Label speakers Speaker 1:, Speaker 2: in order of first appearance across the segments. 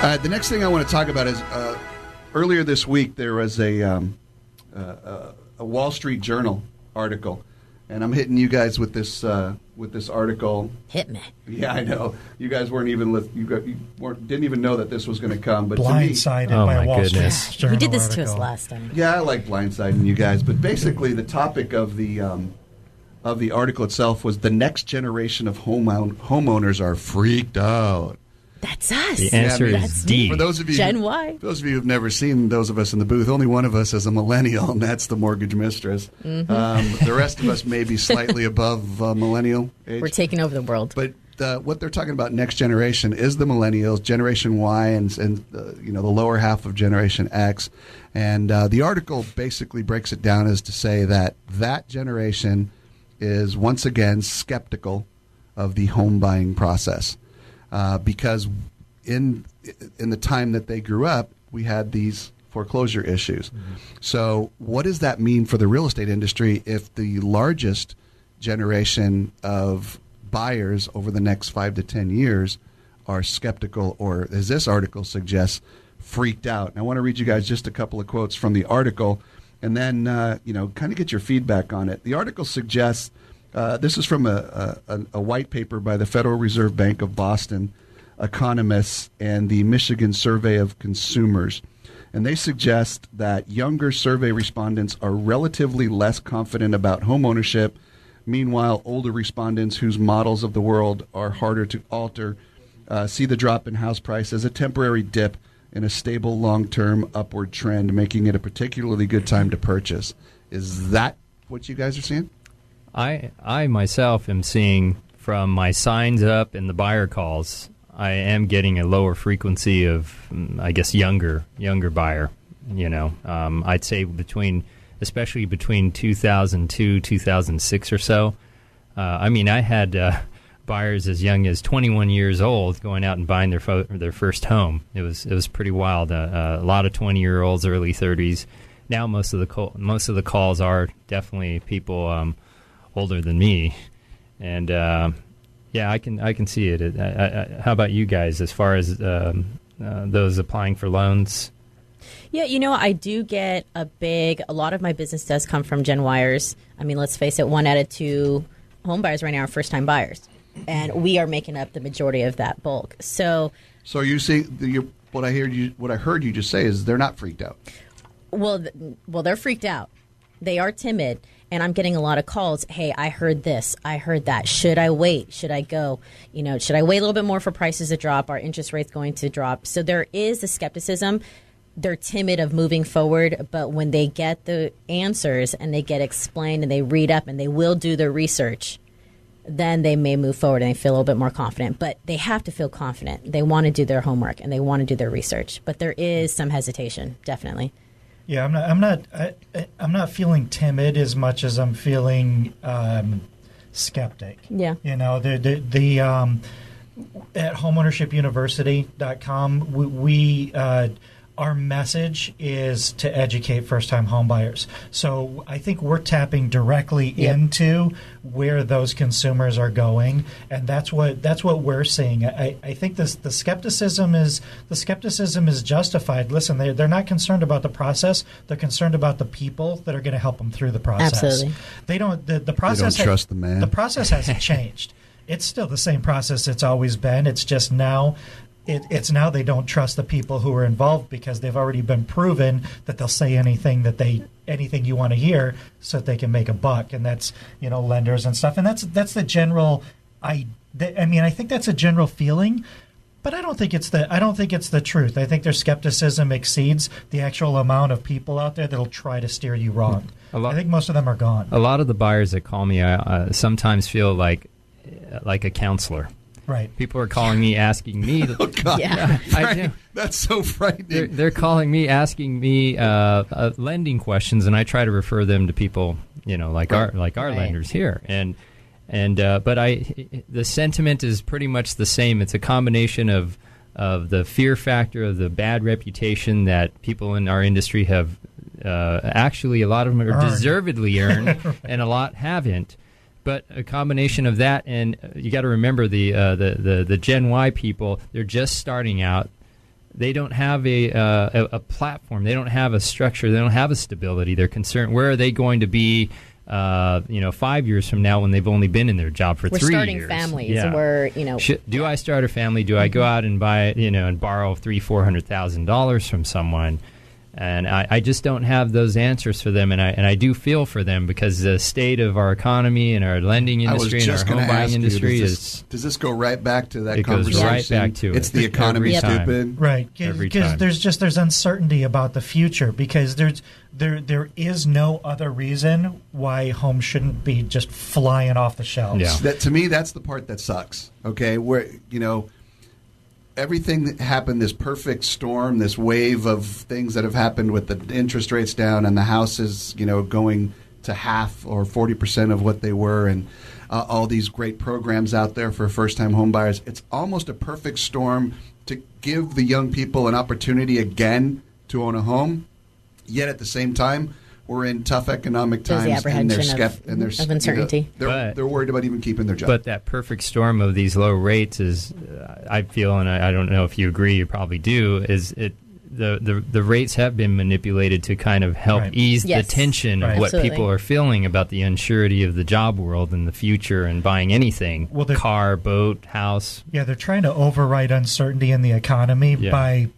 Speaker 1: The next thing I want to talk about is earlier this week there was a Wall Street Journal article, and I'm hitting you guys with this article.
Speaker 2: Hit me.
Speaker 1: Yeah, I know. You guys didn't even know that this was going to come. But
Speaker 3: blindsided by a Wall Street Journal
Speaker 2: You did this
Speaker 3: article.
Speaker 2: to us last time.
Speaker 1: Yeah, I like blindsiding you guys. But basically, the topic of the article itself was the next generation of homeowners are freaked out.
Speaker 2: That's us.
Speaker 4: The answer is D.
Speaker 1: For those of you,
Speaker 2: Gen Y.
Speaker 1: Those of you who've never seen those of us in the booth, only one of us is a millennial, and that's the mortgage mistress.
Speaker 2: Mm-hmm.
Speaker 1: The rest of us may be slightly above millennial age.
Speaker 2: We're taking over the world.
Speaker 1: But what they're talking about next generation is the millennials, Generation Y, and the lower half of Generation X. And the article basically breaks it down as to say that generation is once again skeptical of the home buying process. Because in the time that they grew up, we had these foreclosure issues. Mm-hmm. So what does that mean for the real estate industry if the largest generation of buyers over the next 5 to 10 years are skeptical, or as this article suggests, freaked out? And I want to read you guys just a couple of quotes from the article, and then kind of get your feedback on it. The article suggests this is from a white paper by the Federal Reserve Bank of Boston economists and the Michigan Survey of Consumers. And they suggest that younger survey respondents are relatively less confident about home ownership. Meanwhile, older respondents whose models of the world are harder to alter see the drop in house price as a temporary dip in a stable long-term upward trend, making it a particularly good time to purchase. Is that what you guys are seeing?
Speaker 4: I myself am seeing from my signs up and the buyer calls, I am getting a lower frequency of, I guess, younger buyer. I'd say especially between 2002, 2006 or so. I had buyers as young as 21 years old going out and buying their first home. It was pretty wild. A lot of 20-year-olds, early 30s. Now most of the calls are definitely people older than me, and I can see it. How about you guys as far as those applying for loans?
Speaker 2: Yeah, I do get a lot of my business does come from Gen Yers. I mean, let's face it, 1 out of 2 home buyers right now are first-time buyers, and we are making up the majority of that bulk. So
Speaker 1: you see, what I heard you just say is they're not freaked out.
Speaker 2: Well, they're freaked out. They are timid. And I'm getting a lot of calls. Hey, I heard this. I heard that. Should I wait? Should I go? Should I wait a little bit more for prices to drop? Are interest rates going to drop? So there is a skepticism. They're timid of moving forward. But when they get the answers and they get explained and they read up and they will do their research, then they may move forward and they feel a little bit more confident. But they have to feel confident. They want to do their homework and they want to do their research. But there is some hesitation, definitely.
Speaker 3: Yeah, I'm not feeling timid as much as I'm feeling skeptic.
Speaker 2: Yeah.
Speaker 3: The at homeownershipuniversity.com, we our message is to educate first-time homebuyers. So I think we're tapping directly into where those consumers are going, and that's what we're seeing. I think the skepticism is justified. Listen, they're not concerned about the process; they're concerned about the people that are going to help them through the process.
Speaker 2: Absolutely.
Speaker 3: They don't. The process.
Speaker 1: They don't trust the man.
Speaker 3: The process hasn't changed. It's still the same process it's always been. It's just now. It's now they don't trust the people who are involved because they've already been proven that they'll say anything you want to hear so that they can make a buck, and that's lenders and stuff, and that's the general. I think that's a general feeling, but I don't think it's the truth. I think their skepticism exceeds the actual amount of people out there that'll try to steer you wrong. I think most of them are gone.
Speaker 4: A lot of the buyers that call me sometimes feel like a counselor.
Speaker 3: Right.
Speaker 4: People are calling me, asking me.
Speaker 1: Oh, God.
Speaker 2: Yeah.
Speaker 4: I do.
Speaker 1: That's so frightening.
Speaker 4: They're calling me, asking me lending questions, and I try to refer them to people, like our lenders here. But the sentiment is pretty much the same. It's a combination of the fear factor of the bad reputation that people in our industry have. Actually, a lot of them are deservedly earned, right. And a lot haven't. But a combination of that, and you got to remember the Gen Y people, they're just starting out. they don't have a platform. They don't have a structure. They don't have a stability. They're concerned, where are they going to be 5 years from now when they've only been in their job for 3 years?
Speaker 2: We're starting families.
Speaker 4: Yeah.
Speaker 2: We're,
Speaker 4: do I start a family? Do I go out and buy, and borrow $300,000-$400,000 from someone? And I just don't have those answers for them, and I do feel for them, because the state of our economy and our lending industry and our home buying industry
Speaker 1: does this go right back to that
Speaker 4: it
Speaker 1: conversation?
Speaker 4: Goes right back to
Speaker 1: it's the economy, stupid.
Speaker 3: Right, because there's uncertainty about the future, because there is no other reason why homes shouldn't be just flying off the shelves.
Speaker 4: Yeah.
Speaker 1: To me, that's the part that sucks. Okay, where everything that happened, this perfect storm, this wave of things that have happened with the interest rates down and the houses, going to half or 40% of what they were, and all these great programs out there for first-time home buyers. It's almost a perfect storm to give the young people an opportunity again to own a home. Yet at the same time, we're in tough economic times, and they're
Speaker 2: of uncertainty.
Speaker 1: They're worried about even keeping their job.
Speaker 4: But that perfect storm of these low rates is, I feel, and I don't know if you agree, you probably do, is the rates have been manipulated to kind of help ease the tension of what people are feeling about the unsurety of the job world and the future and buying anything, car, boat, house.
Speaker 3: Yeah, they're trying to override uncertainty in the economy by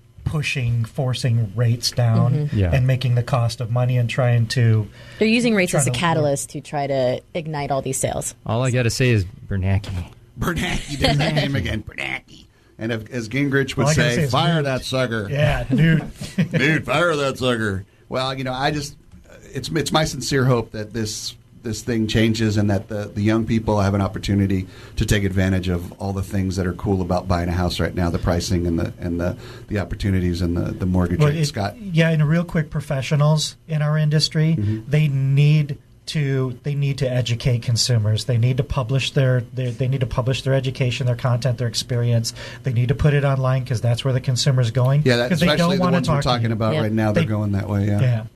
Speaker 3: forcing rates down and making the cost of money, and trying to...
Speaker 2: They're using rates as a catalyst to try to ignite all these sales.
Speaker 4: All I got to say is Bernanke.
Speaker 1: There's that name again, Bernanke. And as Gingrich would say, fire that sucker.
Speaker 3: Yeah, dude.
Speaker 1: Dude, fire that sucker. Well, it's my sincere hope that this thing changes, and that the young people have an opportunity to take advantage of all the things that are cool about buying a house right now, the pricing and the opportunities and the mortgage rate. Scott?
Speaker 3: Yeah, and real quick, professionals in our industry, they need to educate consumers. They need to publish their education, their content, their experience. They need to put it online, because that's where the consumer's going.
Speaker 1: Yeah, especially the ones we're talking about right now. They're going that way. Yeah.